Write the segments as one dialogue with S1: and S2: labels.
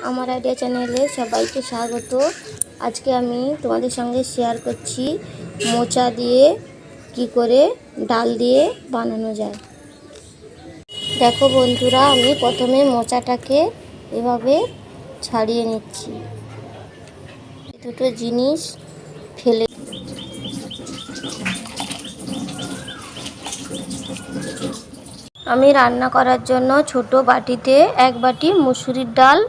S1: আমার আইডিয়া চ্যানেলে সবাইকে স্বাগত। আজকে আমি তোমাদের সঙ্গে শেয়ার করছি মোচা দিয়ে কি করে ডাল দিয়ে বানানো যায়। দেখো বন্ধুরা, আমি প্রথমে মোচাটাকে এভাবে ছাড়িয়ে নিচ্ছি। দুটো জিনিস ফেলে আমি রান্না করার জন্য ছোট বাটিতে 1 বাটি মুসুরির ডাল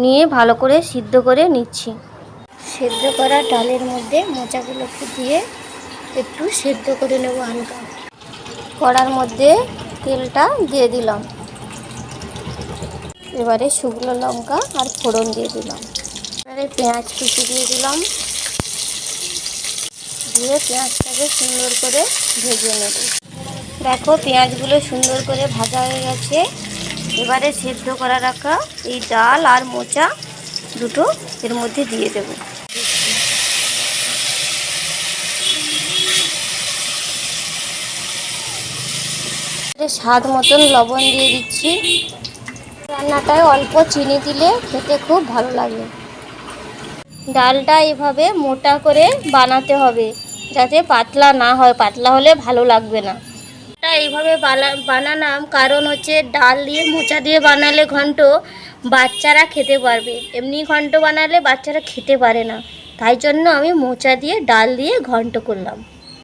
S1: নিয়ে ভালো করে সিদ্ধ করে নিচ্ছি। সেদ্ধ করা ডালের মধ্যে মোচাগুলোকে দিয়ে একটু সেদ্ধ করে নেব হালকা। কড়ার মধ্যে তেলটা দিয়ে দিলাম। এবারে শুকনো লঙ্কা আর ফোড়ন দিয়ে দিলাম। এবারে পেঁয়াজ কুচি দিয়ে দিলাম, দিয়ে পেঁয়াজটাকে সুন্দর করে ভেজে নেব। দেখো পেঁয়াজগুলো সুন্দর করে ভাজা হয়ে গেছে। এবারে সেদ্ধ করা রাখা এই ডাল আর মোচা দুটো এর মধ্যে দিয়ে দেব। স্বাদ মতন লবণ দিয়ে দিচ্ছি। রান্নাটায় অল্প চিনি দিলে খেতে খুব ভালো লাগে। ডালটা এভাবে মোটা করে বানাতে হবে, যাতে পাতলা না হয়, পাতলা হলে ভালো লাগবে না। এইভাবে বানালাম কারণ হচ্ছে ডাল দিয়ে মোচা দিয়ে বানালে ঘন্ট বাচ্চারা খেতে পারবে, এমনি ঘন্ট বানালে বাচ্চারা খেতে পারে না, তাই জন্য আমি মোচা দিয়ে ডাল দিয়ে ঘন্ট করলাম।